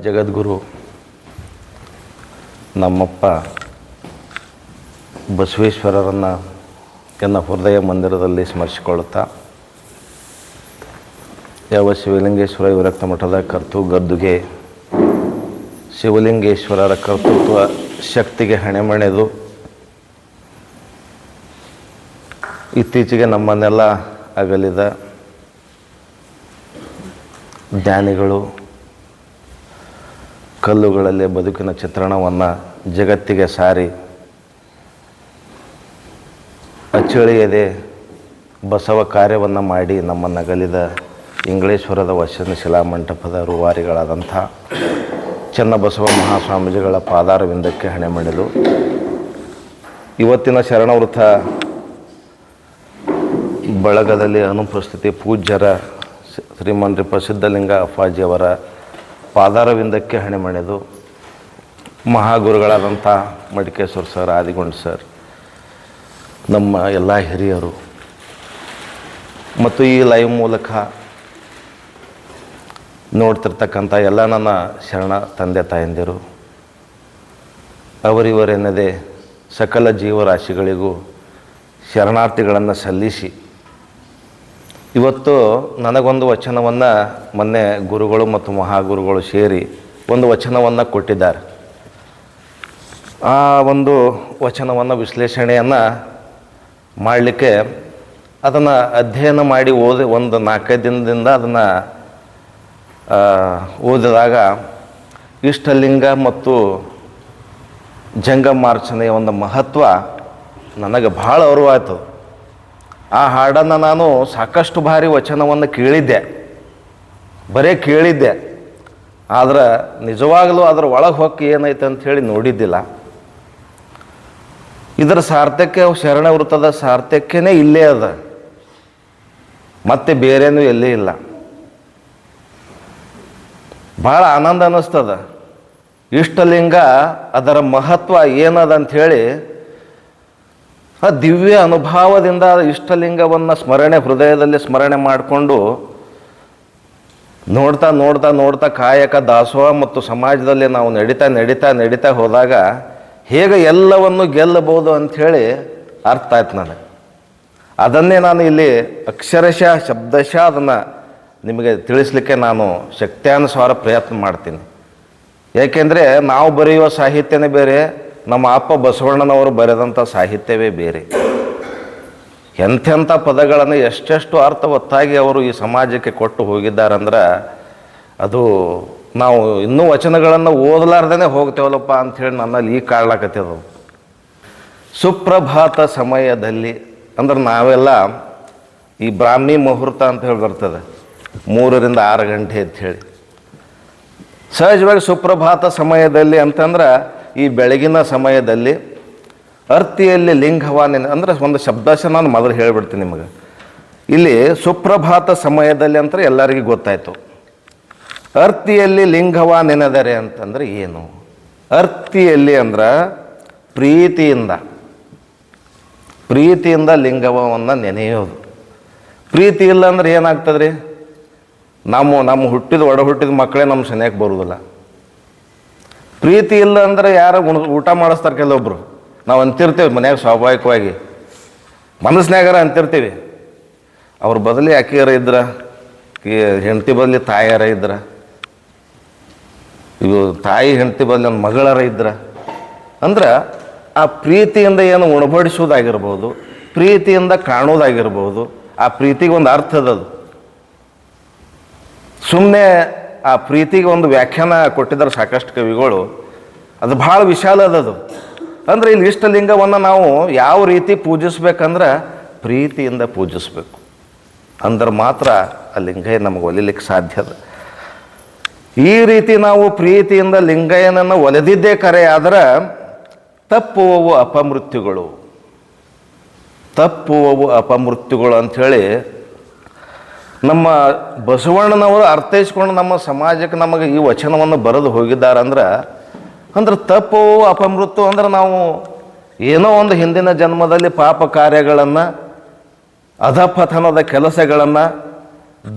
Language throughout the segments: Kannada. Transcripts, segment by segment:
ಜಗದ್ಗುರು ನಮ್ಮಪ್ಪ ಬಸವೇಶ್ವರರನ್ನು ಎನ್ನ ಹೃದಯ ಮಂದಿರದಲ್ಲಿ ಸ್ಮರಿಸಿಕೊಳ್ಳುತ್ತಾ ಯಾವ ಶಿವಲಿಂಗೇಶ್ವರ ವಿರಕ್ತ ಮಠದ ಕರ್ತು ಗದ್ದುಗೆ ಶಿವಲಿಂಗೇಶ್ವರರ ಕರ್ತೃತ್ವ ಶಕ್ತಿಗೆ ಹಣೆಮಣೆದು ಇತ್ತೀಚೆಗೆ ನಮ್ಮನ್ನೆಲ್ಲ ಅಗಲಿದ ಜ್ಞಾನಿಗಳು ಕಲ್ಲುಗಳಲ್ಲಿ ಬದುಕಿನ ಚಿತ್ರಣವನ್ನು ಜಗತ್ತಿಗೆ ಸಾರಿ ಅಚ್ಚಳಿಯದೆ ಬಸವ ಕಾರ್ಯವನ್ನು ಮಾಡಿ ನಮ್ಮನ್ನು ಅಗಲಿದ ಇಂಗಳೇಶ್ವರದ ವಚನ ಶಿಲಾಮಂಟಪದ ರೂವಾರಿಗಳಾದಂಥ ಚನ್ನಬಸವ ಮಹಾಸ್ವಾಮೀಜಿಗಳ ಪಾದಾರವಿಂದಕ್ಕೆ ಹಣೆ ಮಾಡಿದು ಇವತ್ತಿನ ಶರಣವೃತ ಬಳಗದಲ್ಲಿ ಅನುಪಸ್ಥಿತಿ ಪೂಜ್ಯರ ಶ್ರೀಮಂತ ಪ್ರಸಿದ್ಧಲಿಂಗ ಅಪ್ಪಾಜಿಯವರ ಪಾದಾರವಿಂದಕ್ಕೆ ಹಣೆ ಮಾಡಿದು ಮಹಾಗುರುಗಳಾದಂಥ ಮಡಿಕೇಶ್ವರ ಸರ್, ಆದಿಗೊಂಡ ಸರ್, ನಮ್ಮ ಎಲ್ಲ ಹಿರಿಯರು ಮತ್ತು ಈ ಲೈವ್ ಮೂಲಕ ನೋಡ್ತಿರ್ತಕ್ಕಂಥ ಎಲ್ಲ ನನ್ನ ಶರಣ ತಂದೆ ತಾಯಂದಿರು, ಅವರಿವರೆನ್ನದೇ ಸಕಲ ಜೀವರಾಶಿಗಳಿಗೂ ಶರಣಾರ್ಥಿಗಳನ್ನು ಸಲ್ಲಿಸಿ ಇವತ್ತು ನನಗೊಂದು ವಚನವನ್ನು ಮೊನ್ನೆ ಗುರುಗಳು ಮತ್ತು ಮಹಾಗುರುಗಳು ಸೇರಿ ಒಂದು ವಚನವನ್ನು ಕೊಟ್ಟಿದ್ದಾರೆ. ಆ ಒಂದು ವಚನವನ್ನು ವಿಶ್ಲೇಷಣೆಯನ್ನು ಮಾಡಲಿಕ್ಕೆ ಅದನ್ನು ಅಧ್ಯಯನ ಮಾಡಿ ಒಂದು 4-5 ದಿನದಿಂದ ಅದನ್ನು ಓದಿದಾಗ ಇಷ್ಟಲಿಂಗ ಮತ್ತು ಜಂಗಮಾರ್ಚನೆಯ ಒಂದು ಮಹತ್ವ ನನಗೆ ಭಾಳ ಅರಿವಾಯಿತು. ಆ ಹಾಡನ್ನು ನಾನು ಸಾಕಷ್ಟು ಬಾರಿ ವಚನವನ್ನು ಕೇಳಿದ್ದೆ, ಬರೀ ಕೇಳಿದ್ದೆ, ಆದ್ರೆ ನಿಜವಾಗಲೂ ಅದರ ಒಳಗೆ ಹೊಕ್ಕಿ ಏನೈತೆ ಅಂಥೇಳಿ ನೋಡಿದ್ದಿಲ್ಲ. ಇದರ ಸಾರ್ಥಕ್ಯ ಶರಣ ವೃತ್ತದ ಸಾರ್ಥಕ್ಯನೇ ಇಲ್ಲೇ ಅದ, ಮತ್ತೆ ಬೇರೇನೂ ಎಲ್ಲೇ ಇಲ್ಲ. ಭಾಳ ಆನಂದ ಅನ್ನಿಸ್ತದ. ಇಷ್ಟಲಿಂಗ ಅದರ ಮಹತ್ವ ಏನದ ಅಂಥೇಳಿ ಆ ದಿವ್ಯ ಅನುಭವದಿಂದ ಇಷ್ಟಲಿಂಗವನ್ನು ಹೃದಯದಲ್ಲಿ ಸ್ಮರಣೆ ಮಾಡಿಕೊಂಡು ನೋಡ್ತಾ ನೋಡ್ತಾ ನೋಡ್ತಾ ಕಾಯಕ ದಾಸೋಹ ಮತ್ತು ಸಮಾಜದಲ್ಲಿ ನಾವು ನಡೀತಾ ಹೋದಾಗ ಹೇಗೆ ಎಲ್ಲವನ್ನು ಗೆಲ್ಲಬಹುದು ಅಂಥೇಳಿ ಅರ್ಥ ಆಯ್ತು ನನಗೆ. ಅದನ್ನೇ ನಾನು ಇಲ್ಲಿ ಅಕ್ಷರಶಃ ಶಬ್ದಶಃ ಅದನ್ನು ನಿಮಗೆ ತಿಳಿಸ್ಲಿಕ್ಕೆ ನಾನು ಶಕ್ತ್ಯಾನುಸಾರ ಪ್ರಯತ್ನ ಮಾಡ್ತೀನಿ. ಏಕೆಂದರೆ ನಾವು ಬರೆಯುವ ಸಾಹಿತ್ಯನೇ ಬೇರೆ, ನಮ್ಮ ಅಪ್ಪ ಬಸವಣ್ಣನವರು ಬರೆದಂಥ ಸಾಹಿತ್ಯವೇ ಬೇರೆ. ಎಂಥೆಂಥ ಪದಗಳನ್ನು ಎಷ್ಟೆಷ್ಟು ಅರ್ಥವತ್ತಾಗಿ ಅವರು ಈ ಸಮಾಜಕ್ಕೆ ಕೊಟ್ಟು ಹೋಗಿದ್ದಾರಂದ್ರೆ ಅದು ನಾವು ಇನ್ನೂ ವಚನಗಳನ್ನು ಓದಲಾರ್ದೇ ಹೋಗ್ತೇವಲ್ಲಪ್ಪ ಅಂಥೇಳಿ ನನ್ನಲ್ಲಿ ಈ ಕಾಡ್ಲಾಕತ್ತದು. ಸುಪ್ರಭಾತ ಸಮಯದಲ್ಲಿ ಅಂದ್ರೆ ನಾವೆಲ್ಲ ಈ ಬ್ರಾಹ್ಮಿ ಮುಹೂರ್ತ ಅಂತ ಹೇಳಿ ಬರ್ತದೆ, 3 ರಿಂದ 6 ಗಂಟೆ ಅಂಥೇಳಿ. ಸಹಜವಾಗಿ ಸುಪ್ರಭಾತ ಸಮಯದಲ್ಲಿ ಅಂತಂದ್ರೆ ಈ ಬೆಳಗಿನ ಸಮಯದಲ್ಲಿ ಅರ್ತಿಯಲ್ಲಿ ಲಿಂಗವಾನೆನೆ ಅಂದ್ರೆ ಒಂದು ಶಬ್ದಾಶ ನಾನು ಮೊದಲು ಹೇಳಿಬಿಡ್ತೀನಿ ನಿಮಗೆ. ಇಲ್ಲಿ ಸುಪ್ರಭಾತ ಸಮಯದಲ್ಲಿ ಅಂತ ಎಲ್ಲರಿಗೂ ಗೊತ್ತಾಯಿತು. ಅರ್ತಿಯಲ್ಲಿ ಲಿಂಗವ ನೆನೆದರೆ ಅಂತಂದ್ರೆ ಏನು? ಅರ್ತಿಯಲ್ಲಿ ಅಂದ್ರೆ ಪ್ರೀತಿಯಿಂದ ಲಿಂಗವವನ್ನು ನೆನೆಯೋದು. ಪ್ರೀತಿ ಇಲ್ಲ ಅಂದ್ರೆ ಏನಾಗ್ತದೆ ರೀ? ನಮ್ಮ ಹುಟ್ಟಿದ ಮಕ್ಕಳೇ ನಮ್ಮ ಸನಿಯಕ್ಕೆ ಬರುವುದಿಲ್ಲ. ಪ್ರೀತಿ ಇಲ್ಲ ಅಂದರೆ ಯಾರು ಊಟ ಮಾಡಿಸ್ತಾರೆ ಕೆಲವೊಬ್ಬರು. ನಾವು ಅಂತಿರ್ತೀವಿ ಮನ್ಯಾಗ ಸ್ವಾಭಾವಿಕವಾಗಿ ಮನಸ್ಸಿನಾಗಾರ ಅಂತಿರ್ತೀವಿ, ಅವ್ರ ಬದಲಿ ಅಕ್ಕಿಯಾರ ಇದ್ರ, ಹೆಂಡತಿ ಬದಲಿ ತಾಯಿಯಾರ ಇದ್ರ, ಇವು ತಾಯಿ ಹೆಂಡತಿ ಬದಲಿ ಒಂದು ಮಗಳರ ಇದ್ರ ಅಂದ್ರೆ ಆ ಪ್ರೀತಿಯಿಂದ ಏನು ಉಣಬಡಿಸೋದಾಗಿರ್ಬೋದು, ಪ್ರೀತಿಯಿಂದ ಕಾಣೋದಾಗಿರ್ಬೋದು, ಆ ಪ್ರೀತಿಗೆ ಒಂದು ಅರ್ಥದದು. ಸುಮ್ಮನೆ ಆ ಪ್ರೀತಿಗೆ ಒಂದು ವ್ಯಾಖ್ಯಾನ ಕೊಟ್ಟಿದ್ದಾರೆ ಸಾಕಷ್ಟು ಕವಿಗಳು, ಅದು ಭಾಳ ವಿಶಾಲ ಅದದು. ಅಂದರೆ ಇಲ್ಲಿ ಇಷ್ಟಲಿಂಗವನ್ನು ನಾವು ಯಾವ ರೀತಿ ಪೂಜಿಸ್ಬೇಕಂದ್ರೆ ಪ್ರೀತಿಯಿಂದ ಪೂಜಿಸ್ಬೇಕು. ಅಂದ್ರೆ ಮಾತ್ರ ಆ ಲಿಂಗಯ್ಯ ನಮಗೆ ಒಲಿಲಿಕ್ಕೆ ಸಾಧ್ಯ ಅದ. ಈ ರೀತಿ ನಾವು ಪ್ರೀತಿಯಿಂದ ಲಿಂಗಯ್ಯನನ್ನು ಒಲಿದಿದ್ದೇ ಕರೆ ಆದ್ರೆ ತಪ್ಪುವವು ಅಪಮೃತ್ಯುಗಳು ಅಂಥೇಳಿ ನಮ್ಮ ಬಸವಣ್ಣನವರು ಅರ್ಥೈಸ್ಕೊಂಡು ನಮ್ಮ ಸಮಾಜಕ್ಕೆ ನಮಗೆ ಈ ವಚನವನ್ನು ಬರೆದು ಹೋಗಿದ್ದಾರಂದ್ರೆ ತಪ್ಪು ಅಪಮೃತ್ಯು ಅಂದ್ರೆ ನಾವು ಏನೋ ಒಂದು ಹಿಂದಿನ ಜನ್ಮದಲ್ಲಿ ಪಾಪ ಕಾರ್ಯಗಳನ್ನು, ಅಧಪತನದ ಕೆಲಸಗಳನ್ನು,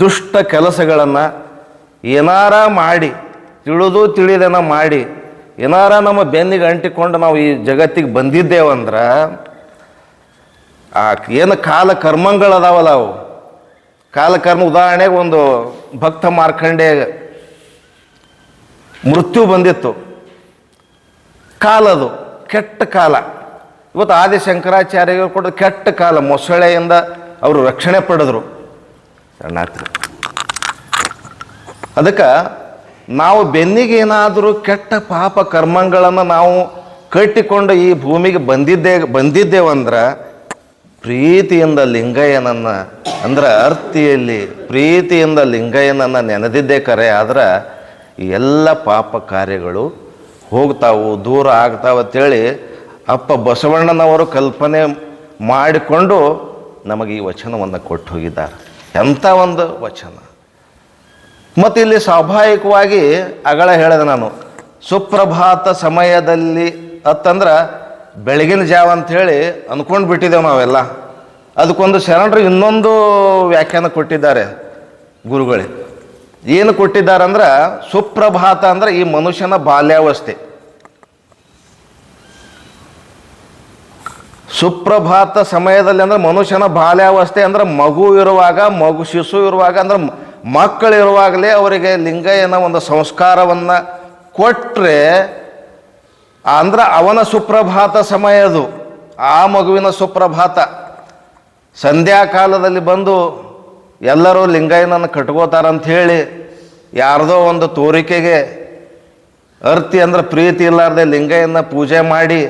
ದುಷ್ಟ ಕೆಲಸಗಳನ್ನು ಏನಾರ ಮಾಡಿ ತಿಳಿದೇನ ಮಾಡಿ ಏನಾರ ನಮ್ಮ ಬೆನ್ನಿಗೆ ಅಂಟಿಕೊಂಡು ನಾವು ಈ ಜಗತ್ತಿಗೆ ಬಂದಿದ್ದೇವಂದ್ರೆ ಆ ಏನು ಕಾಲಕರ್ಮಗಳದಾವಲ್ಲ ಅವು ಕಾಲಕರ್ಮ ಉದಾಹರಣೆಗೆ ಒಂದು ಭಕ್ತ ಮಾರ್ಕಂಡೇ ಮೃತ್ಯು ಬಂದಿತ್ತು. ಕಾಲದು ಕೆಟ್ಟ ಕಾಲ. ಇವತ್ತು ಆದಿಶಂಕರಾಚಾರ್ಯರು ಕೂಡ ಕೆಟ್ಟ ಕಾಲ, ಮೊಸಳೆಯಿಂದ ಅವರು ರಕ್ಷಣೆ ಪಡೆದರು. ಅದಕ್ಕೆ ನಾವು ಬೆನ್ನಿಗೆ ಏನಾದರೂ ಕೆಟ್ಟ ಪಾಪ ಕರ್ಮಗಳನ್ನು ನಾವು ಕಟ್ಟಿಕೊಂಡು ಈ ಭೂಮಿಗೆ ಬಂದಿದ್ದೇವಂದ್ರೆ ಪ್ರೀತಿಯಿಂದ ಲಿಂಗಯ್ಯನನ್ನು ಅಂದ್ರೆ ಅರ್ತಿಯಲ್ಲಿ ಪ್ರೀತಿಯಿಂದ ಲಿಂಗಯ್ಯನನ್ನು ನೆನೆದಿದ್ದೇ ಕರೆ ಆದ್ರೆ ಈ ಎಲ್ಲ ಪಾಪ ಕಾರ್ಯಗಳು ಹೋಗ್ತಾವು, ದೂರ ಆಗ್ತಾವ ಅಂತೇಳಿ ಅಪ್ಪ ಬಸವಣ್ಣನವರು ಕಲ್ಪನೆ ಮಾಡಿಕೊಂಡು ನಮಗೆ ಈ ವಚನವನ್ನು ಕೊಟ್ಟು ಹೋಗಿದ್ದಾರೆ. ಎಂಥ ಒಂದು ವಚನ. ಮತ್ತು ಇಲ್ಲಿ ಸ್ವಾಭಾವಿಕವಾಗಿ ಅಗಳ ಹೇಳಿದೆ ನಾನು, ಸುಪ್ರಭಾತ ಸಮಯದಲ್ಲಿ ಅಂತಂದ್ರೆ ಬೆಳಗಿನ ಜಾವ ಅಂಥೇಳಿ ಅಂದ್ಕೊಂಡು ಬಿಟ್ಟಿದ್ದೇವೆ ನಾವೆಲ್ಲ. ಅದಕ್ಕೊಂದು ಶರಣರು ಇನ್ನೊಂದು ವ್ಯಾಖ್ಯಾನ ಕೊಟ್ಟಿದ್ದಾರೆ ಗುರುಗಳೇ. ಏನು ಕೊಟ್ಟಿದ್ದಾರೆ ಅಂದ್ರೆ, ಸುಪ್ರಭಾತ ಅಂದ್ರೆ ಈ ಮನುಷ್ಯನ ಬಾಲ್ಯಾವಸ್ಥೆ. ಸುಪ್ರಭಾತ ಸಮಯದಲ್ಲಿ ಅಂದ್ರೆ ಮನುಷ್ಯನ ಬಾಲ್ಯಾವಸ್ಥೆ ಅಂದ್ರೆ ಮಗು ಇರುವಾಗ, ಶಿಶು ಇರುವಾಗ ಅಂದ್ರೆ ಮಕ್ಕಳಿರುವಾಗಲೇ ಅವರಿಗೆ ಲಿಂಗಯ್ಯನ ಒಂದು ಸಂಸ್ಕಾರವನ್ನು ಕೊಟ್ಟರೆ ಅಂದ್ರೆ ಅವನ ಸುಪ್ರಭಾತ ಸಮಯದು, ಆ ಮಗುವಿನ ಸುಪ್ರಭಾತ. ಸಂಧ್ಯಾಕಾಲದಲ್ಲಿ ಬಂದು ಎಲ್ಲರೂ ಲಿಂಗಯ್ಯನನ್ನು ಕಟ್ಕೋತಾರಂಥೇಳಿ ಯಾರ್ದೋ ಒಂದು ತೋರಿಕೆಗೆ ಅರ್ತಿ ಅಂದ್ರೆ ಪ್ರೀತಿ ಇಲ್ಲಾರ್ದೆ ಲಿಂಗಯ್ಯನ ಪೂಜೆ ಮಾಡಿ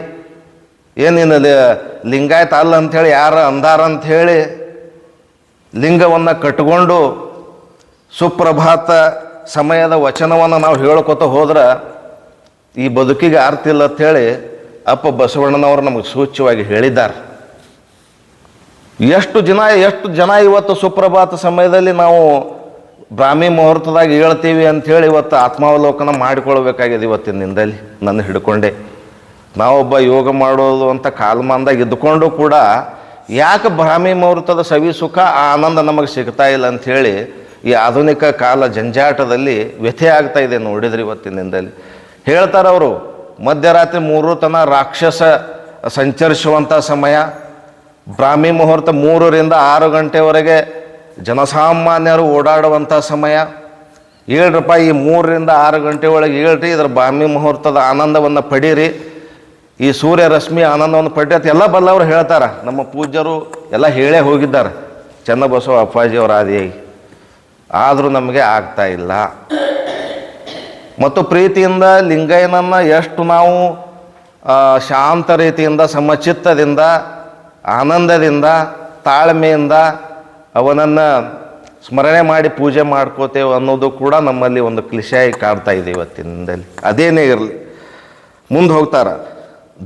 ಏನಿನ ಲಿಂಗಾಯತ ಅಲ್ಲ ಅಂಥೇಳಿ ಯಾರು ಅಂದಾರ ಅಂಥೇಳಿ ಲಿಂಗವನ್ನು ಕಟ್ಕೊಂಡು ಸುಪ್ರಭಾತ ಸಮಯದ ವಚನವನ್ನು ನಾವು ಹೇಳ್ಕೊತ ಹೋದ್ರೆ ಈ ಬದುಕಿಗೆ ಅರ್ಥ ಇಲ್ಲ ಅಂಥೇಳಿ ಅಪ್ಪ ಬಸವಣ್ಣನವರು ನಮಗೆ ಸೂಚ್ಯವಾಗಿ ಹೇಳಿದ್ದಾರೆ. ಎಷ್ಟು ಜನ ಇವತ್ತು ಸುಪ್ರಭಾತ ಸಮಯದಲ್ಲಿ ನಾವು ಬ್ರಾಹ್ಮಿ ಮುಹೂರ್ತದಾಗ ಹೇಳ್ತೀವಿ ಅಂಥೇಳಿ ಇವತ್ತು ಆತ್ಮಾವಲೋಕನ ಮಾಡಿಕೊಳ್ಬೇಕಾಗಿದೆ. ಇವತ್ತಿನ ದಿನದಲ್ಲಿ ನನ್ನ ಹಿಡ್ಕೊಂಡೆ ನಾವೊಬ್ಬ ಯೋಗ ಮಾಡೋದು ಅಂತ ಕಾಲಮಾನದಾಗ ಇದ್ದುಕೊಂಡು ಕೂಡ ಯಾಕೆ ಬ್ರಾಹ್ಮಿ ಮುಹೂರ್ತದ ಸವಿ ಸುಖ ಆನಂದ ನಮಗೆ ಸಿಗ್ತಾ ಇಲ್ಲ ಅಂಥೇಳಿ ಈ ಆಧುನಿಕ ಕಾಲ ಜಂಜಾಟದಲ್ಲಿ ವ್ಯಥೆ ಆಗ್ತಾ ಇದೆ ನೋಡಿದ್ರಿ ಇವತ್ತಿನ ದಿನದಲ್ಲಿ. ಹೇಳ್ತಾರೆ ಅವರು, ಮಧ್ಯರಾತ್ರಿ 3 ತನ ರಾಕ್ಷಸ ಸಂಚರಿಸುವಂಥ ಸಮಯ, ಬ್ರಾಹ್ಮಿ ಮುಹೂರ್ತ 3 ರಿಂದ 6 ಗಂಟೆವರೆಗೆ ಜನಸಾಮಾನ್ಯರು ಓಡಾಡುವಂಥ ಸಮಯ. ಹೇಳ್ರಪ್ಪ, ಈ 3 ರಿಂದ 6 ಗಂಟೆ ಒಳಗೆ ಹೇಳ್ರಿ, ಇದರ ಬ್ರಾಹ್ಮಿ ಮುಹೂರ್ತದ ಆನಂದವನ್ನು ಪಡೀರಿ, ಈ ಸೂರ್ಯ ರಶ್ಮಿ ಆನಂದವನ್ನು ಪಡಿ ಅಂತ ಎಲ್ಲ ಬಲ್ಲವರು ಹೇಳ್ತಾರೆ. ನಮ್ಮ ಪೂಜ್ಯರು ಎಲ್ಲ ಹೇಳೇ ಹೋಗಿದ್ದಾರೆ, ಚನ್ನಬಸವ ಅಪ್ಪಾಜಿಯವರ ಆದಿಯಾಗಿ. ಆದರೂ ನಮಗೆ ಆಗ್ತಾ ಇಲ್ಲ. ಮತ್ತು ಪ್ರೀತಿಯಿಂದ ಲಿಂಗಯ್ಯನನ್ನು ಎಷ್ಟು ನಾವು ಶಾಂತ ರೀತಿಯಿಂದ, ಸಮಚಿತ್ತದಿಂದ, ಆನಂದದಿಂದ, ತಾಳ್ಮೆಯಿಂದ ಅವನನ್ನು ಸ್ಮರಣೆ ಮಾಡಿ ಪೂಜೆ ಮಾಡ್ಕೋತೇವೆ ಅನ್ನೋದು ಕೂಡ ನಮ್ಮಲ್ಲಿ ಒಂದು ಕ್ಲಿಶೆಯಾಗಿ ಕಾಡ್ತಾ ಇದೆ ಇವತ್ತಿನಿಂದಲೇ. ಅದೇನೇ ಇರಲಿ, ಮುಂದೆ ಹೋಗ್ತಾರ.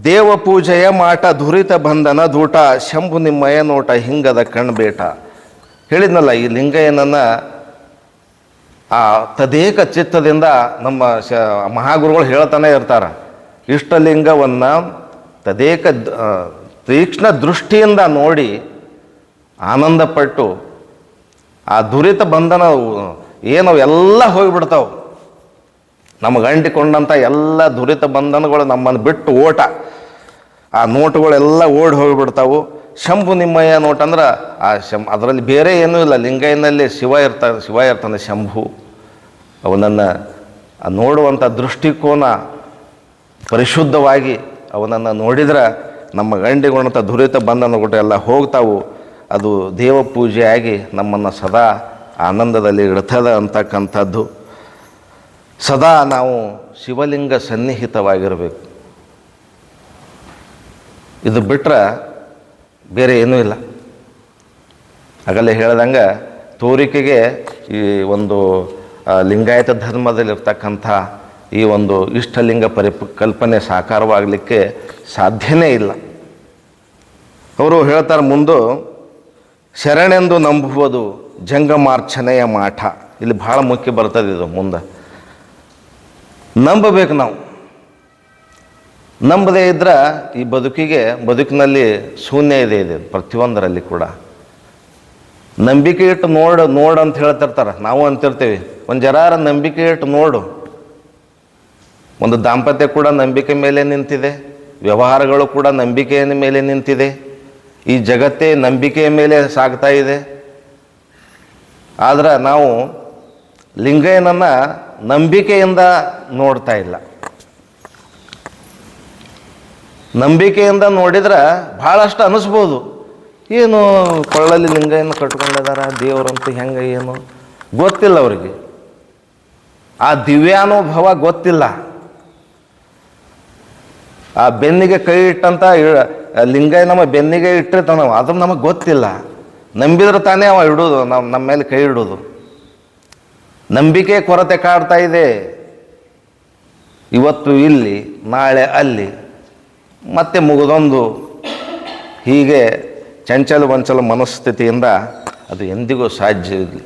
ದೇವ ಪೂಜೆಯ ಮಾಟ ಧುರಿತ ಬಂಧನ ದೂಟ ಶಂಭು ನಿಮ್ಮಯ ನೋಟ ಹಿಂಗದ ಕಣ್ಬೇಟ. ಹೇಳಿದ್ನಲ್ಲ, ಈ ಲಿಂಗಯ್ಯನನ್ನು ಆ ತದೇಕ ಚಿತ್ತದಿಂದ ನಮ್ಮ ಮಹಾಗುರುಗಳು ಹೇಳ್ತಾನೆ ಇರ್ತಾರೆ. ಇಷ್ಟಲಿಂಗವನ್ನು ತದೇಕ ತೀಕ್ಷ್ಣ ದೃಷ್ಟಿಯಿಂದ ನೋಡಿ ಆನಂದಪಟ್ಟು ಆ ದುರಿತ ಬಂಧನ ಏನು ಎಲ್ಲ ಹೋಗಿಬಿಡ್ತಾವೆ. ನಮಗೆ ಅಂಟಿಕೊಂಡಂಥ ಎಲ್ಲ ದುರಿತ ಬಂಧನಗಳು ನಮ್ಮನ್ನು ಬಿಟ್ಟು ಓಟ, ಆ ನೋಟುಗಳೆಲ್ಲ ಓಡಿ ಹೋಗಿಬಿಡ್ತಾವೆ. ಶಂಭು ನಿಮ್ಮಯ್ಯ ನೋಟ ಅಂದ್ರೆ ಅದರಲ್ಲಿ ಬೇರೆ ಏನೂ ಇಲ್ಲ, ಲಿಂಗಯ್ಯನಲ್ಲಿ ಶಿವ ಇರ್ತಾನೆ ಶಂಭು. ಅವನನ್ನು ನೋಡುವಂಥ ದೃಷ್ಟಿಕೋನ ಪರಿಶುದ್ಧವಾಗಿ ಅವನನ್ನು ನೋಡಿದ್ರೆ ನಮ್ಮ ಗಂಡಿಗೊಂಡಂಥ ದುರಿತ ಬಂಧನಗಳು ಎಲ್ಲ ಹೋಗ್ತಾವು. ಅದು ದೇವ ಪೂಜೆಯಾಗಿ ನಮ್ಮನ್ನು ಸದಾ ಆನಂದದಲ್ಲಿ ಇಡ್ತದೆ ಅಂತಕ್ಕಂಥದ್ದು. ಸದಾ ನಾವು ಶಿವಲಿಂಗ ಸನ್ನಿಹಿತವಾಗಿರಬೇಕು. ಇದು ಬಿಟ್ಟರೆ ಬೇರೆ ಏನೂ ಇಲ್ಲ. ಆಗಲೇ ಹೇಳ್ದಂಗೆ ತೋರಿಕೆಗೆ ಈ ಒಂದು ಲಿಂಗಾಯತ ಧರ್ಮದಲ್ಲಿರ್ತಕ್ಕಂಥ ಈ ಒಂದು ಇಷ್ಟಲಿಂಗ ಕಲ್ಪನೆ ಸಾಕಾರವಾಗಲಿಕ್ಕೆ ಸಾಧ್ಯನೇ ಇಲ್ಲ. ಅವರು ಹೇಳ್ತಾರೆ ಮುಂದೆ, ಶರಣೆಂದು ನಂಬುವುದು ಜಂಗಮಾರ್ಚನೆಯ ಮಾಠ. ಇಲ್ಲಿ ಭಾಳ ಮುಖ್ಯ ಬರ್ತದೆ ಇದು. ಮುಂದೆ ನಂಬಬೇಕು ನಾವು. ನಂಬದೇ ಇದ್ರೆ ಈ ಬದುಕಿನಲ್ಲಿ ಶೂನ್ಯ ಇದೆ ಪ್ರತಿಯೊಂದರಲ್ಲಿ ಕೂಡ. ನಂಬಿಕೆ ಇಟ್ಟು ನೋಡು ಅಂತ ಹೇಳ್ತಿರ್ತಾರೆ, ನಾವು ಅಂತಿರ್ತೀವಿ. ಒಂದು ಜರಾರ ನಂಬಿಕೆ ಇಟ್ಟು ನೋಡು, ಒಂದು ದಾಂಪತ್ಯ ಕೂಡ ನಂಬಿಕೆ ಮೇಲೆ ನಿಂತಿದೆ, ವ್ಯವಹಾರಗಳು ಕೂಡ ನಂಬಿಕೆಯ ಮೇಲೆ ನಿಂತಿದೆ, ಈ ಜಗತ್ತೇ ನಂಬಿಕೆಯ ಮೇಲೆ ಸಾಗ್ತಾ ಇದೆ. ಆದ್ರೆ ನಾವು ಲಿಂಗಯ್ಯನನ್ನು ನಂಬಿಕೆಯಿಂದ ನೋಡ್ತಾ ಇಲ್ಲ. ನಂಬಿಕೆಯಿಂದ ನೋಡಿದ್ರೆ ಭಾಳಷ್ಟು ಅನಿಸ್ಬೋದು, ಏನು ಕೊಳ್ಳಲ್ಲಿ ಲಿಂಗಯ್ಯನ ಕಟ್ಕೊಂಡಿದಾರ, ದೇವರಂತೂ ಹೆಂಗೆ ಏನು ಗೊತ್ತಿಲ್ಲ ಅವರಿಗೆ, ಆ ದಿವ್ಯಾನುಭವ ಗೊತ್ತಿಲ್ಲ. ಆ ಬೆನ್ನಿಗೆ ಕೈ ಇಟ್ಟಂತ ಲಿಂಗಯ್ಯ ನಮ್ಮ ಬೆನ್ನಿಗೆ ಇಟ್ಟಿರ್ತಾನ, ಅದು ನಮಗೆ ಗೊತ್ತಿಲ್ಲ. ನಂಬಿದ್ರೆ ತಾನೇ ಅವ ಇಡೋದು, ನಮ್ಮ ಮೇಲೆ ಕೈ ಇಡೋದು. ನಂಬಿಕೆ ಕೊರತೆ ಕಾಡ್ತಾ ಇದೆ. ಇವತ್ತು ಇಲ್ಲಿ, ನಾಳೆ ಅಲ್ಲಿ, ಮತ್ತೆ ಮುಗಿದೊಂದು, ಹೀಗೆ ಚಂಚಲ ವಂಚಲ ಮನಸ್ಥಿತಿಯಿಂದ ಅದು ಎಂದಿಗೂ ಸಾಧ್ಯ ಇಲ್ಲ.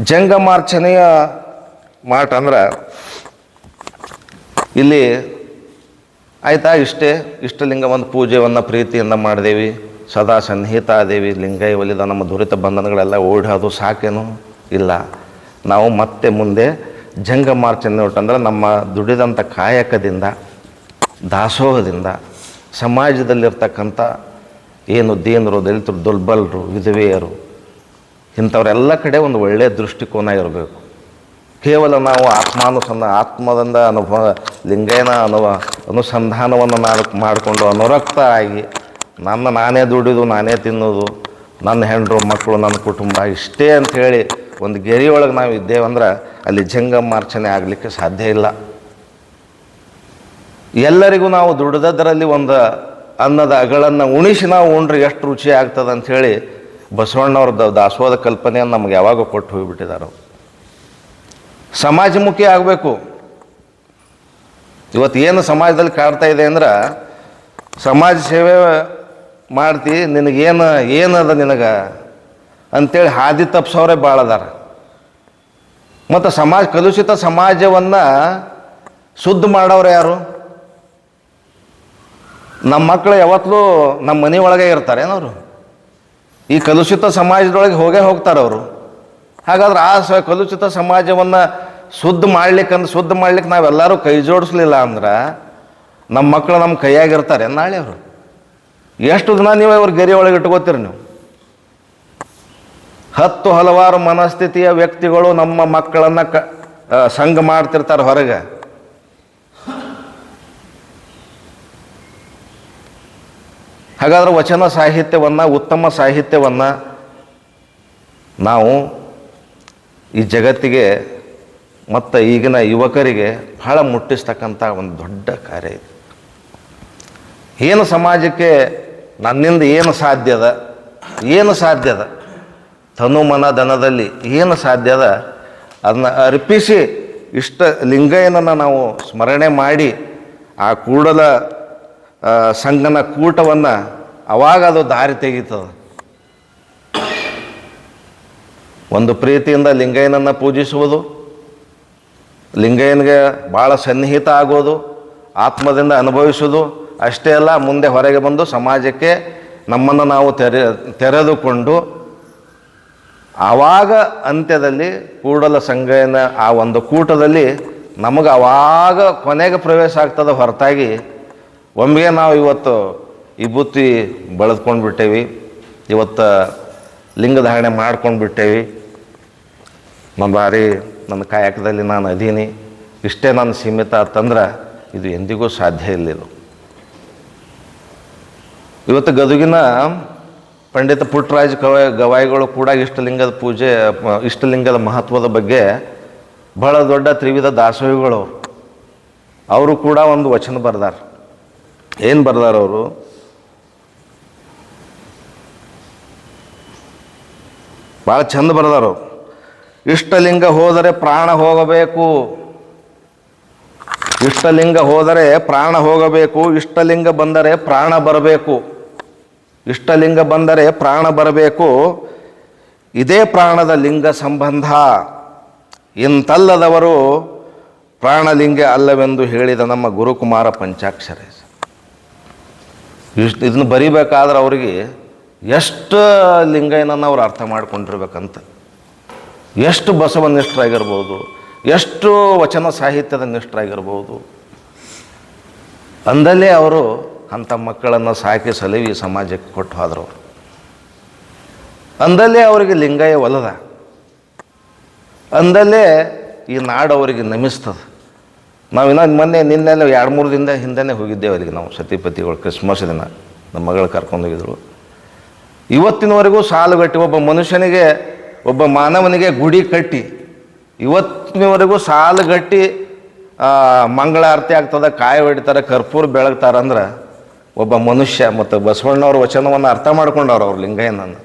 ಜಂಗಮಾರ್ಚನೆಯ ಮಾಟ ಅಂದ್ರೆ ಇಲ್ಲಿ ಆಯಿತಾ, ಇಷ್ಟಲಿಂಗ ಒಂದು ಪೂಜೆಯನ್ನು ಪ್ರೀತಿಯಿಂದ ಮಾಡಿದೇವಿ, ಸದಾ ಸನ್ನಿಹಿತ ಆದೇವಿ, ಲಿಂಗಯ್ಯ ಒಲಿದ ನಮ್ಮ ದುರಿತ ಬಂಧನಗಳೆಲ್ಲ ಓಡೋದು ಸಾಕೇನು ಇಲ್ಲ. ನಾವು ಮತ್ತೆ ಮುಂದೆ ಜಂಗಮಾರ್ಚನೆ ಹೊಟ್ಟಂದ್ರೆ ನಮ್ಮ ದುಡಿದಂಥ ಕಾಯಕದಿಂದ, ದಾಸೋಹದಿಂದ ಸಮಾಜದಲ್ಲಿರ್ತಕ್ಕಂಥ ಏನು ದೀನರು, ದಲಿತರು, ದುರ್ಬಲರು, ವಿಧವೆಯರು, ಇಂಥವರೆಲ್ಲ ಕಡೆ ಒಂದು ಒಳ್ಳೆಯ ದೃಷ್ಟಿಕೋನ ಇರಬೇಕು. ಕೇವಲ ನಾವು ಆತ್ಮದಿಂದ ಅನುಭವ ಲಿಂಗಯ್ಯನ ಅನುಸಂಧಾನವನ್ನು ಮಾಡಿಕೊಂಡು ಅನುರಕ್ತ ಆಗಿ ನಾನೇ ದುಡಿದು ನಾನೇ ತಿನ್ನೋದು, ನನ್ನ ಹೆಂಡರು ಮಕ್ಕಳು ನನ್ನ ಕುಟುಂಬ ಇಷ್ಟೇ ಅಂಥೇಳಿ ಒಂದು ಗೆರೆಯೊಳಗೆ ನಾವು ಇದ್ದೇವಂದ್ರೆ ಅಲ್ಲಿ ಜಂಗಮಾರ್ಚನೆ ಆಗಲಿಕ್ಕೆ ಸಾಧ್ಯ ಇಲ್ಲ. ಎಲ್ಲರಿಗೂ ನಾವು ದುಡಿದದರಲ್ಲಿ ಒಂದು ಅನ್ನದ ಅಗಳನ್ನು ಉಣಿಸಿ ನಾವು ಉಂಡ್ರೆ ಎಷ್ಟು ರುಚಿ ಆಗ್ತದೆ ಅಂಥೇಳಿ ಬಸವಣ್ಣವ್ರ ದಾಸೋಹದ ಕಲ್ಪನೆಯನ್ನು ನಮ್ಗೆ ಯಾವಾಗ ಕೊಟ್ಟು ಹೋಗಿಬಿಟ್ಟಿದ್ದಾರೆ. ಸಮಾಜಮುಖಿ ಆಗಬೇಕು. ಇವತ್ತು ಏನು ಸಮಾಜದಲ್ಲಿ ಕಾಡ್ತಾ ಇದೆ ಅಂದ್ರೆ, ಸಮಾಜ ಸೇವೆ ಮಾಡ್ತಿ, ಏನದ ನಿನಗೆ ಅಂಥೇಳಿ ಹಾದಿ ತಪ್ಪಿಸೋರೆ ಭಾಳ ಅದಾರ. ಮತ್ತು ಕಲುಷಿತ ಸಮಾಜವನ್ನು ಶುದ್ಧ ಮಾಡೋರು ಯಾರು? ನಮ್ಮ ಮಕ್ಕಳು ಯಾವತ್ತೂ ನಮ್ಮ ಮನೆ ಒಳಗೆ ಇರ್ತಾರೇನವರು? ಈ ಕಲುಷಿತ ಸಮಾಜದೊಳಗೆ ಹೋಗ್ತಾರೆ ಅವರು. ಹಾಗಾದ್ರೆ ಆ ಕಲುಷಿತ ಸಮಾಜವನ್ನು ಶುದ್ಧ ಮಾಡ್ಲಿಕ್ಕೆ ನಾವೆಲ್ಲರೂ ಕೈ ಜೋಡಿಸ್ಲಿಲ್ಲ ಅಂದ್ರೆ ನಮ್ಮ ಮಕ್ಕಳು ನಮ್ಮ ಕೈಯಾಗಿರ್ತಾರೆ ನಾಳೆ ಅವರು. ಎಷ್ಟು ದಿನ ನೀವು ಅವ್ರ ಗೆರೆ ಒಳಗೆ ಇಟ್ಕೋತೀರಿ ನೀವು? ಹಲವಾರು ಮನಸ್ಥಿತಿಯ ವ್ಯಕ್ತಿಗಳು ನಮ್ಮ ಮಕ್ಕಳನ್ನು ಸಂಘ ಮಾಡ್ತಿರ್ತಾರೆ ಹೊರಗೆ. ಹಾಗಾದ್ರೆ ವಚನ ಸಾಹಿತ್ಯವನ್ನು, ಉತ್ತಮ ಸಾಹಿತ್ಯವನ್ನು ನಾವು ಈ ಜಗತ್ತಿಗೆ ಮತ್ತು ಈಗಿನ ಯುವಕರಿಗೆ ಬಹಳ ಮುಟ್ಟಿಸ್ತಕ್ಕಂಥ ಒಂದು ದೊಡ್ಡ ಕಾರ್ಯ ಇದೆ. ಏನು ಸಮಾಜಕ್ಕೆ ನನ್ನಿಂದ ಏನು ಸಾಧ್ಯದ ತನು ಮನ ಧನದಲ್ಲಿ ಏನು ಸಾಧ್ಯದ ಅದನ್ನ ಅರ್ಪಿಸಿ ಲಿಂಗಯ್ಯನನ್ನು ನಾವು ಸ್ಮರಣೆ ಮಾಡಿ ಆ ಕೂಡಲ ಸಂಗನ ಕೂಟವನ್ನು ಅವಾಗ ಅದು ದಾರಿ ತೆಗೀತದೆ. ಒಂದು ಪ್ರೀತಿಯಿಂದ ಲಿಂಗಯ್ಯನನ್ನು ಪೂಜಿಸುವುದು, ಲಿಂಗಯ್ಯನಿಗೆ ಭಾಳ ಸನ್ನಿಹಿತ ಆಗೋದು, ಆತ್ಮದಿಂದ ಅನುಭವಿಸೋದು ಅಷ್ಟೇ ಅಲ್ಲ, ಮುಂದೆ ಹೊರಗೆ ಬಂದು ಸಮಾಜಕ್ಕೆ ನಮ್ಮನ್ನು ನಾವು ತೆರೆದುಕೊಂಡು ಆವಾಗ ಅಂತ್ಯದಲ್ಲಿ ಕೂಡಲ ಸಂಗಯ್ಯನ ಆ ಒಂದು ಕೂಟದಲ್ಲಿ ನಮಗೆ ಆವಾಗ ಕೊನೆಗೆ ಪ್ರವೇಶ ಆಗ್ತದೆ. ಹೊರತಾಗಿ ಒಮ್ಮೆಗೆ ನಾವು ಇವತ್ತು ವಿಭೂತಿ ಬಳದ್ಕೊಂಡು ಬಿಟ್ಟೇವಿ, ಇವತ್ತು ಲಿಂಗಧಾರಣೆ ಮಾಡ್ಕೊಂಡು ಬಿಟ್ಟೇವಿ, ನನ್ನ ಕಾಯಕದಲ್ಲಿ ನಾನು ಅದೀನಿ, ಇಷ್ಟೇ ನಾನು ಸೀಮಿತ ಅಂತಂದ್ರೆ ಇದು ಎಂದಿಗೂ ಸಾಧ್ಯ ಇಲ್ಲ. ಇದು ಇವತ್ತು ಗದುಗಿನ ಪಂಡಿತ ಪುಟ್ಟರಾಜ ಗವಾಯಿಗಳು ಕೂಡ ಇಷ್ಟಲಿಂಗದ ಮಹತ್ವದ ಬಗ್ಗೆ ಬಹಳ ದೊಡ್ಡ ತ್ರಿವಿಧ ದಾಸೋಹಿಗಳು ಅವರು ಕೂಡ ಒಂದು ವಚನ ಬರ್ದಾರ. ಏನು ಬರ್ದಾರ ಅವರು? ಭಾಳ ಚಂದ ಬರ್ದಾರ. ಇಷ್ಟಲಿಂಗ ಹೋದರೆ ಪ್ರಾಣ ಹೋಗಬೇಕು, ಇಷ್ಟಲಿಂಗ ಹೋದರೆ ಪ್ರಾಣ ಹೋಗಬೇಕು, ಇಷ್ಟಲಿಂಗ ಬಂದರೆ ಪ್ರಾಣ ಬರಬೇಕು, ಇಷ್ಟಲಿಂಗ ಬಂದರೆ ಪ್ರಾಣ ಬರಬೇಕು, ಇದೇ ಪ್ರಾಣದ ಲಿಂಗ ಸಂಬಂಧ, ಇಂತಲ್ಲದವರು ಪ್ರಾಣಲಿಂಗ ಅಲ್ಲವೆಂದು ಹೇಳಿದ ನಮ್ಮ ಗುರುಕುಮಾರ ಪಂಚಾಕ್ಷರ. ಇದನ್ನು ಬರಿಬೇಕಾದ್ರೆ ಅವರಿಗೆ ಎಷ್ಟು ಲಿಂಗಯ್ಯನನ್ನು ಅವ್ರು ಅರ್ಥ ಮಾಡ್ಕೊಂಡಿರ್ಬೇಕಂತ, ಎಷ್ಟು ಬಸವನಿಷ್ಠರಾಗಿರ್ಬೋದು, ಎಷ್ಟು ವಚನ ಸಾಹಿತ್ಯದ ನಿಷ್ಠರಾಗಿರ್ಬೋದು. ಅಂದಲೇ ಅವರು ಅಂಥ ಮಕ್ಕಳನ್ನು ಸಾಕಿ ಸಲಹಿ ಸಮಾಜಕ್ಕೆ ಕೊಟ್ಟು ಹೋದರು. ಅಂದಲ್ಲೇ ಅವರಿಗೆ ಲಿಂಗಾಯ ಒಲದ, ಅಂದಲ್ಲೇ ಈ ನಾಡು ಅವರಿಗೆ ನಮಿಸ್ತದೆ. ನಾವು ಇನ್ನೊಂದು ಮೊನ್ನೆ ನಿನ್ನೆಲ್ಲ 2-3 ದಿನದ ಹಿಂದೆ ಹೋಗಿದ್ದೇವೆ ಅಲ್ಲಿಗೆ. ನಾವು ಸತಿಪತಿಗಳು ಕ್ರಿಸ್ಮಸ್ ದಿನ ನಮ್ಮ ಮಗಳು ಕರ್ಕೊಂಡು ಹೋಗಿದ್ರು. ಇವತ್ತಿನವರೆಗೂ ಸಾಲುಗಟ್ಟಿ ಒಬ್ಬ ಮನುಷ್ಯನಿಗೆ, ಒಬ್ಬ ಮಾನವನಿಗೆ ಗುಡಿ ಕಟ್ಟಿ ಇವತ್ತಿನವರೆಗೂ ಸಾಲುಗಟ್ಟಿ ಮಂಗಳಾರತಿ ಆಗ್ತದೆ, ಕಾಯಿ ಹೊಡಿತಾರೆ, ಕರ್ಪೂರ ಬೆಳಗ್ತಾರಂದ್ರೆ ಒಬ್ಬ ಮನುಷ್ಯ. ಮತ್ತು ಬಸವಣ್ಣವ್ರ ವಚನವನ್ನು ಅರ್ಥ ಮಾಡ್ಕೊಂಡವ್ರು ಅವ್ರು ಲಿಂಗಯ್ಯನನ್ನು.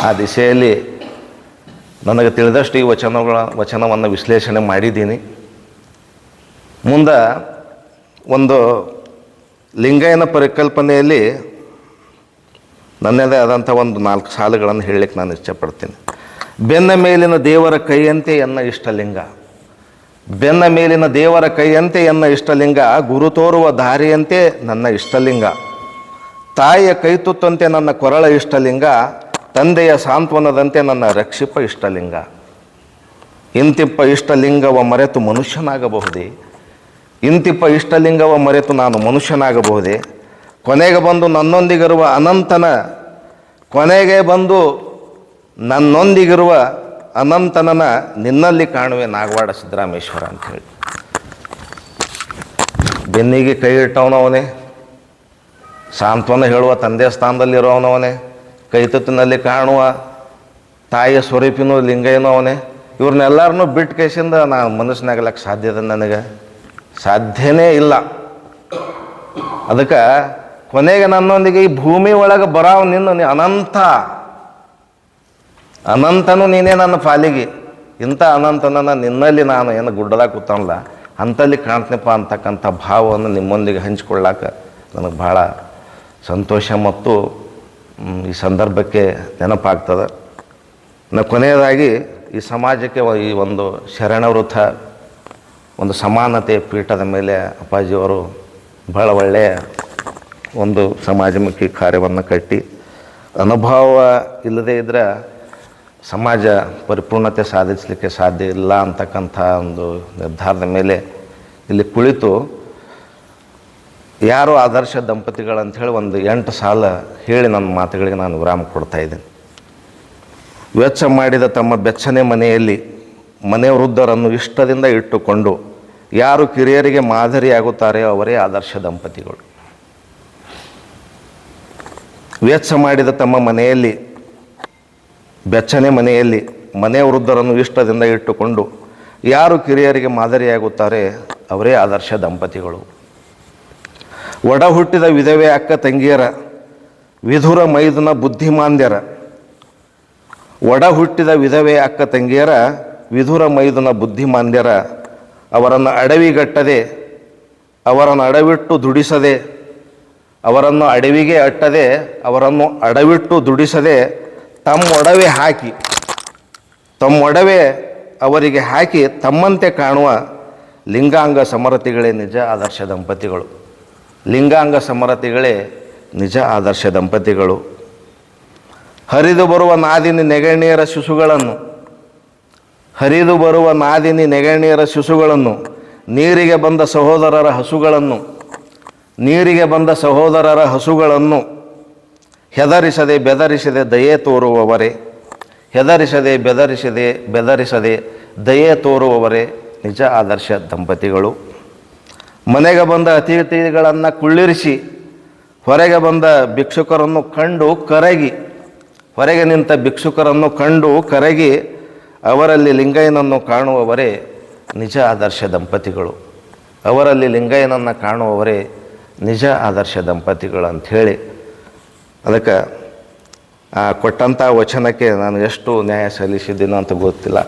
ಆ ದಿಶೆಯಲ್ಲಿ ನನಗೆ ತಿಳಿದಷ್ಟು ಈ ವಚನವನ್ನು ವಿಶ್ಲೇಷಣೆ ಮಾಡಿದ್ದೀನಿ. ಮುಂದೆ ಒಂದು ಲಿಂಗಯ್ಯನ ಪರಿಕಲ್ಪನೆಯಲ್ಲಿ ನನ್ನದೇ ಆದಂಥ ಒಂದು 4 ಸಾಲುಗಳನ್ನು ಹೇಳಲಿಕ್ಕೆ ನಾನು ಇಷ್ಟಪಡ್ತೀನಿ. ಬೆನ್ನ ಮೇಲಿನ ದೇವರ ಕೈಯಂತೆ ಎನ್ನ ಇಷ್ಟಲಿಂಗ, ಬೆನ್ನ ಮೇಲಿನ ದೇವರ ಕೈಯಂತೆ ಎನ್ನ ಇಷ್ಟಲಿಂಗ, ಗುರು ತೋರುವ ದಾರಿಯಂತೆ ನನ್ನ ಇಷ್ಟಲಿಂಗ, ತಾಯಿಯ ಕೈತುತ್ತಂತೆ ನನ್ನ ಕೊರಳ ಇಷ್ಟಲಿಂಗ, ತಂದೆಯ ಸಾಂತ್ವನದಂತೆ ನನ್ನ ರಕ್ಷಿಪ ಇಷ್ಟಲಿಂಗ. ಇಂತಿಪ್ಪ ಇಷ್ಟಲಿಂಗವ ಮರೆತು ಮನುಷ್ಯನಾಗಬಹುದೇ, ಇಂತಿಪ್ಪ ಇಷ್ಟಲಿಂಗವ ಮರೆತು ನಾನು ಮನುಷ್ಯನಾಗಬಹುದೇ, ಕೊನೆಗೆ ಬಂದು ನನ್ನೊಂದಿಗಿರುವ ಅನಂತನ, ಕೊನೆಗೆ ಬಂದು ನನ್ನೊಂದಿಗಿರುವ ಅನಂತನನ ನಿನ್ನಲ್ಲಿ ಕಾಣುವೆ ನಾಗವಾಡ ಸಿದ್ದರಾಮೇಶ್ವರ ಅಂಥೇಳಿ. ಬೆನ್ನಿಗೆ ಕೈ ಇಟ್ಟವನವನೇ, ಸಾಂತ್ವನ ಹೇಳುವ ತಂದೆ ಸ್ಥಾನದಲ್ಲಿರೋವನವನೇ, ಕೈತುತ್ತಿನಲ್ಲಿ ಕಾಣುವ ತಾಯಿಯ ಸ್ವರೂಪಿನೂ ಲಿಂಗಯ್ಯನೂ ಅವನೇ. ಇವ್ರನ್ನೆಲ್ಲರನ್ನೂ ಬಿಟ್ಟು ಕೇಸಿಂದ ನಾನು ಮನಸ್ಸಿನಾಗಲಕ್ಕೆ ಸಾಧ್ಯದ ನನಗೆ ಸಾಧ್ಯನೇ ಇಲ್ಲ. ಅದಕ್ಕೆ ಕೊನೆಗೆ ನನ್ನೊಂದಿಗೆ ಈ ಭೂಮಿ ಒಳಗೆ ಬರಾವ್ ನಿನ್ನ ಅನಂತ, ಅನಂತನೂ ನೀನೇ ನನ್ನ ಪಾಲಿಗೆ, ಇಂಥ ಅನಂತನನ್ನು ನಿನ್ನಲ್ಲಿ ನಾನು ಏನು ಗುಡ್ಡದಾಗ ಕೂತನಲ್ಲ ಅಂಥಲ್ಲಿ ಕಾಣ್ತೀನಪ್ಪ ಅಂತಕ್ಕಂಥ ಭಾವವನ್ನು ನಿಮ್ಮೊಂದಿಗೆ ಹಂಚಿಕೊಳ್ಳಾಕ ನನಗೆ ಭಾಳ ಸಂತೋಷ ಮತ್ತು ಈ ಸಂದರ್ಭಕ್ಕೆ ನೆನಪಾಗ್ತದೆ. ಕೊನೆಯದಾಗಿ ಈ ಸಮಾಜಕ್ಕೆ ಈ ಒಂದು ಶರಣವೃಥ, ಒಂದು ಸಮಾನತೆ ಪೀಠದ ಮೇಲೆ ಅಪ್ಪಾಜಿಯವರು ಭಾಳ ಒಳ್ಳೆಯ ಒಂದು ಸಮಾಜಮುಖಿ ಕಾರ್ಯವನ್ನು ಕಟ್ಟಿ, ಅನುಭವ ಇಲ್ಲದೇ ಇದ್ದರೆ ಸಮಾಜ ಪರಿಪೂರ್ಣತೆ ಸಾಧಿಸಲಿಕ್ಕೆ ಸಾಧ್ಯ ಇಲ್ಲ ಅಂತಕ್ಕಂಥ ಒಂದು ನಿರ್ಧಾರದ ಮೇಲೆ ಇಲ್ಲಿ ಕುಳಿತು ಯಾರು ಆದರ್ಶ ದಂಪತಿಗಳಂಥೇಳಿ ಒಂದು 8 ಸಾಲ ಹೇಳಿ ನನ್ನ ಮಾತುಗಳಿಗೆ ನಾನು ವಿರಾಮ ಕೊಡ್ತಾಯಿದ್ದೀನಿ. ವೆಚ್ಚ ಮಾಡಿದ ತಮ್ಮ ಬೆಚ್ಚನೆ ಮನೆಯಲ್ಲಿ ಮನೆ ವೃದ್ಧರನ್ನು ಇಷ್ಟದಿಂದ ಇಟ್ಟುಕೊಂಡು ಯಾರು ಕಿರಿಯರಿಗೆ ಮಾದರಿಯಾಗುತ್ತಾರೆಯೋ ಅವರೇ ಆದರ್ಶ ದಂಪತಿಗಳು. ವೆಚ್ಚ ಮಾಡಿದ ತಮ್ಮ ಮನೆಯಲ್ಲಿ, ಬೆಚ್ಚನೆ ಮನೆಯಲ್ಲಿ ಮನೆ ವೃದ್ಧರನ್ನು ಇಷ್ಟದಿಂದ ಇಟ್ಟುಕೊಂಡು ಯಾರು ಕಿರಿಯರಿಗೆ ಮಾದರಿಯಾಗುತ್ತಾರೆ ಅವರೇ ಆದರ್ಶ ದಂಪತಿಗಳು. ಒಡ ಹುಟ್ಟಿದ ವಿಧವೆ ಅಕ್ಕ ತಂಗಿಯರ ವಿಧುರ ಮೈದುನ ಬುದ್ಧಿಮಾಂದ್ಯರ, ಒಡ ಹುಟ್ಟಿದ ವಿಧವೆ ಅಕ್ಕ ತಂಗಿಯರ ವಿಧುರ ಮೈದುನ ಬುದ್ಧಿಮಾಂದ್ಯರ, ಅವರನ್ನು ಅಡವಿಗಟ್ಟದೆ, ಅವರನ್ನು ಅಡವಿಟ್ಟು ದುಡಿಸದೆ, ಅವರನ್ನು ಅಡವಿಗೆ ಅಟ್ಟದೆ, ಅವರನ್ನು ಅಡವಿಟ್ಟು ದುಡಿಸದೆ ತಮ್ಮೊಡವೆ ಹಾಕಿ, ತಮ್ಮೊಡವೆ ಅವರಿಗೆ ಹಾಕಿ ತಮ್ಮಂತೆ ಕಾಣುವ ಲಿಂಗಾಂಗ ಸಮರತಿಗಳೇ ನಿಜ ಆದರ್ಶ ದಂಪತಿಗಳು. ಲಿಂಗಾಂಗ ಸಮರತಿಗಳೇ ನಿಜ ಆದರ್ಶ ದಂಪತಿಗಳು. ಹರಿದು ಬರುವ ನಾದಿನಿ ನೆಗಣ್ಣಿಯರ ಶಿಶುಗಳನ್ನು, ಹರಿದು ಬರುವ ನಾದಿನಿ ನೆಗಣ್ಣಿಯರ ಶಿಶುಗಳನ್ನು, ನೀರಿಗೆ ಬಂದ ಸಹೋದರರ ಹಸುಗಳನ್ನು, ನೀರಿಗೆ ಬಂದ ಸಹೋದರರ ಹಸುಗಳನ್ನು ಹೆದರಿಸದೆ ಬೆದರಿಸದೆ ದಯೆ ತೋರುವವರೇ, ಹೆದರಿಸದೆ ಬೆದರಿಸದೆ ದಯೆ ತೋರುವವರೇ ನಿಜ ಆದರ್ಶ ದಂಪತಿಗಳು. ಮನೆಗೆ ಬಂದ ಅತಿಥಿಗಳನ್ನು ಕುಳ್ಳಿರಿಸಿ ಹೊರಗೆ ಬಂದ ಭಿಕ್ಷುಕರನ್ನು ಕಂಡು ಕರಗಿ, ಹೊರಗೆ ನಿಂತ ಭಿಕ್ಷುಕರನ್ನು ಕಂಡು ಕರಗಿ ಅವರಲ್ಲಿ ಲಿಂಗಯ್ಯನನ್ನು ಕಾಣುವವರೇ ನಿಜ ಆದರ್ಶ ದಂಪತಿಗಳು. ಅವರಲ್ಲಿ ಲಿಂಗಯ್ಯನನ್ನು ಕಾಣುವವರೇ ನಿಜ ಆದರ್ಶ ದಂಪತಿಗಳು ಅಂಥೇಳಿ, ಅದಕ್ಕೆ ಕೊಟ್ಟಂಥ ವಚನಕ್ಕೆ ನಾನು ಎಷ್ಟು ನ್ಯಾಯ ಸಲ್ಲಿಸಿದ್ದೀನೋ ಅಂತ ಗೊತ್ತಿಲ್ಲ.